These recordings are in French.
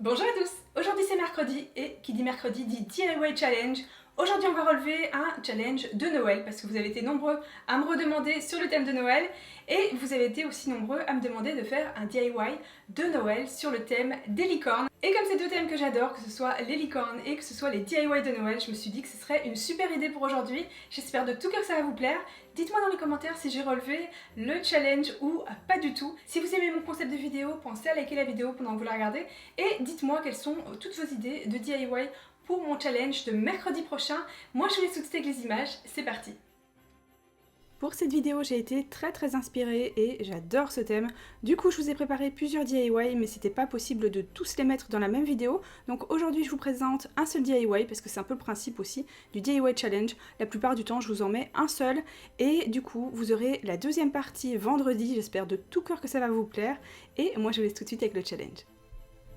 Bonjour à tous, aujourd'hui c'est mercredi et qui dit mercredi dit DIY Challenge. Aujourd'hui on va relever un challenge de Noël parce que vous avez été nombreux à me redemander sur le thème de Noël et vous avez été aussi nombreux à me demander de faire un DIY de Noël sur le thème des licornes. Et comme c'est deux thèmes que j'adore, que ce soit les licornes et que ce soit les DIY de Noël, je me suis dit que ce serait une super idée pour aujourd'hui. J'espère de tout cœur que ça va vous plaire. Dites-moi dans les commentaires si j'ai relevé le challenge ou pas du tout. Si vous aimez mon concept de vidéo, pensez à liker la vidéo pendant que vous la regardez et dites-moi quelles sont toutes vos idées de DIY pour mon challenge de mercredi prochain. Moi je vous laisse tout de suite avec les images, c'est parti. Pour cette vidéo, j'ai été très inspirée et j'adore ce thème. Du coup, je vous ai préparé plusieurs DIY, mais c'était pas possible de tous les mettre dans la même vidéo. Donc aujourd'hui, je vous présente un seul DIY parce que c'est un peu le principe aussi du DIY challenge. La plupart du temps, je vous en mets un seul et du coup, vous aurez la deuxième partie vendredi. J'espère de tout cœur que ça va vous plaire et moi, je vous laisse tout de suite avec le challenge.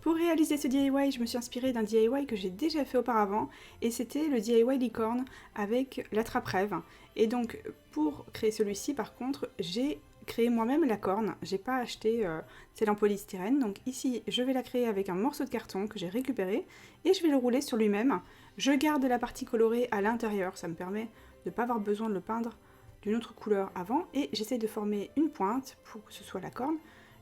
Pour réaliser ce DIY, je me suis inspirée d'un DIY que j'ai déjà fait auparavant et c'était le DIY licorne avec l'attrape-rêve. Et donc pour créer celui-ci par contre, j'ai créé moi-même la corne, j'ai pas acheté celle en polystyrène. Donc ici je vais la créer avec un morceau de carton que j'ai récupéré et je vais le rouler sur lui-même. Je garde la partie colorée à l'intérieur, ça me permet de ne pas avoir besoin de le peindre d'une autre couleur avant et j'essaie de former une pointe pour que ce soit la corne,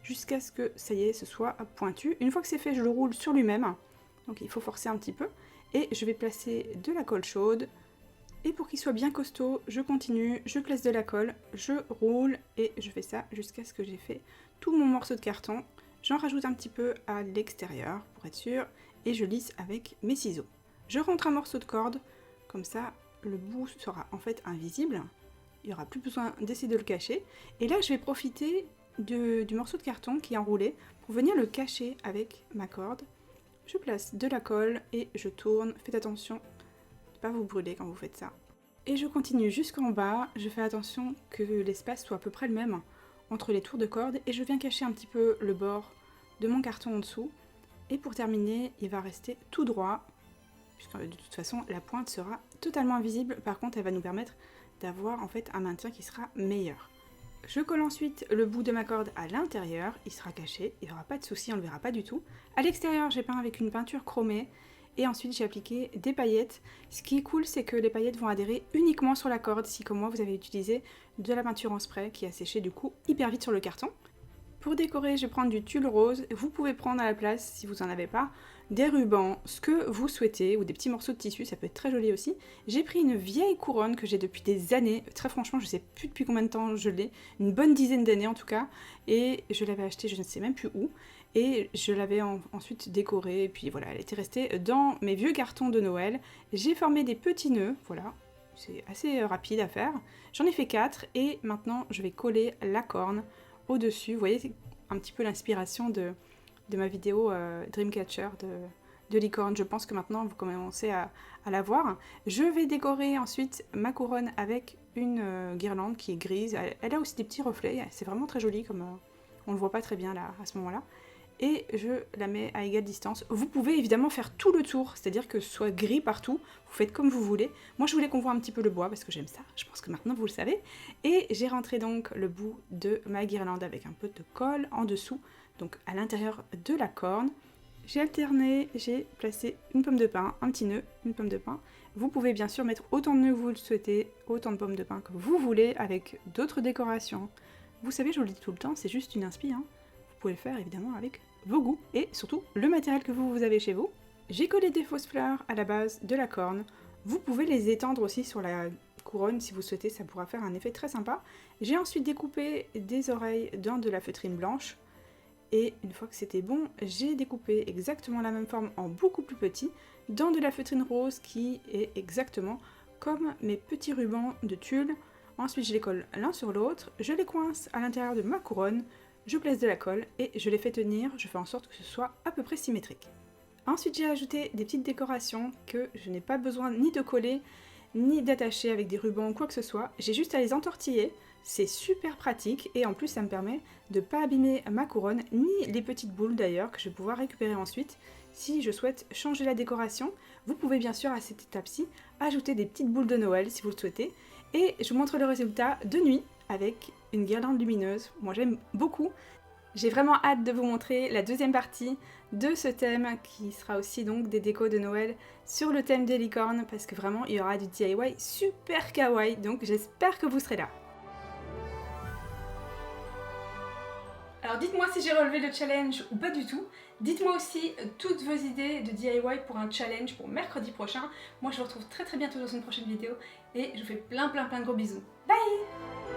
jusqu'à ce que, ça y est, ce soit pointu. Une fois que c'est fait, je le roule sur lui-même. Donc il faut forcer un petit peu. Et je vais placer de la colle chaude. Et pour qu'il soit bien costaud, je continue, je place de la colle, je roule et je fais ça jusqu'à ce que j'ai fait tout mon morceau de carton. J'en rajoute un petit peu à l'extérieur pour être sûr et je lisse avec mes ciseaux. Je rentre un morceau de corde, comme ça le bout sera en fait invisible. Il n'y aura plus besoin d'essayer de le cacher. Et là je vais profiter du morceau de carton qui est enroulé pour venir le cacher avec ma corde. Je place de la colle et je tourne. Faites attention de ne pas vous brûler quand vous faites ça. Et je continue jusqu'en bas. Je fais attention que l'espace soit à peu près le même entre les tours de corde et je viens cacher un petit peu le bord de mon carton en dessous. Et pour terminer, il va rester tout droit puisque de toute façon la pointe sera totalement invisible. Par contre, elle va nous permettre d'avoir en fait un maintien qui sera meilleur. Je colle ensuite le bout de ma corde à l'intérieur, il sera caché, il n'y aura pas de souci, on ne le verra pas du tout. À l'extérieur, j'ai peint avec une peinture chromée et ensuite j'ai appliqué des paillettes. Ce qui est cool, c'est que les paillettes vont adhérer uniquement sur la corde si comme moi vous avez utilisé de la peinture en spray qui a séché du coup hyper vite sur le carton. Pour décorer, je vais prendre du tulle rose. Vous pouvez prendre à la place, si vous n'en avez pas, des rubans, ce que vous souhaitez, ou des petits morceaux de tissu, ça peut être très joli aussi. J'ai pris une vieille couronne que j'ai depuis des années, très franchement je ne sais plus depuis combien de temps je l'ai, une bonne dizaine d'années en tout cas, et je l'avais achetée je ne sais même plus où, et je l'avais ensuite décorée, et puis voilà, elle était restée dans mes vieux cartons de Noël. J'ai formé des petits nœuds, voilà, c'est assez rapide à faire. J'en ai fait 4, et maintenant je vais coller la corne au-dessus. Vous voyez, c'est un petit peu l'inspiration de ma vidéo Dreamcatcher de licorne. Je pense que maintenant vous commencez à la voir. Je vais décorer ensuite ma couronne avec une guirlande qui est grise. Elle a aussi des petits reflets, c'est vraiment très joli, comme on le voit pas très bien là à ce moment-là. Et je la mets à égale distance. Vous pouvez évidemment faire tout le tour, c'est-à-dire que ce soit gris partout, vous faites comme vous voulez. Moi je voulais qu'on voit un petit peu le bois parce que j'aime ça, je pense que maintenant vous le savez. Et j'ai rentré donc le bout de ma guirlande avec un peu de colle en dessous, donc à l'intérieur de la corne. J'ai alterné, j'ai placé une pomme de pin, un petit nœud, une pomme de pin. Vous pouvez bien sûr mettre autant de nœuds que vous le souhaitez, autant de pommes de pin que vous voulez, avec d'autres décorations. Vous savez, je vous le dis tout le temps, c'est juste une inspi, hein. Vous pouvez le faire évidemment avec vos goûts et surtout le matériel que vous avez chez vous. J'ai collé des fausses fleurs à la base de la corne. Vous pouvez les étendre aussi sur la couronne si vous souhaitez, ça pourra faire un effet très sympa. J'ai ensuite découpé des oreilles dans de la feutrine blanche. Et une fois que c'était bon, j'ai découpé exactement la même forme en beaucoup plus petit dans de la feutrine rose qui est exactement comme mes petits rubans de tulle. Ensuite je les colle l'un sur l'autre, je les coince à l'intérieur de ma couronne, je place de la colle et je les fais tenir, je fais en sorte que ce soit à peu près symétrique. Ensuite j'ai ajouté des petites décorations que je n'ai pas besoin ni de coller, ni d'attacher avec des rubans ou quoi que ce soit, j'ai juste à les entortiller, c'est super pratique et en plus ça me permet de ne pas abîmer ma couronne, ni les petites boules d'ailleurs que je vais pouvoir récupérer ensuite si je souhaite changer la décoration. Vous pouvez bien sûr à cette étape-ci ajouter des petites boules de Noël si vous le souhaitez et je vous montre le résultat de nuit avec une guirlande lumineuse. Moi j'aime beaucoup. J'ai vraiment hâte de vous montrer la deuxième partie de ce thème qui sera aussi donc des décos de Noël sur le thème des licornes parce que vraiment il y aura du DIY super kawaii, donc j'espère que vous serez là. Alors dites-moi si j'ai relevé le challenge ou pas du tout. Dites-moi aussi toutes vos idées de DIY pour un challenge pour mercredi prochain. Moi je vous retrouve très bientôt dans une prochaine vidéo et je vous fais plein de gros bisous. Bye!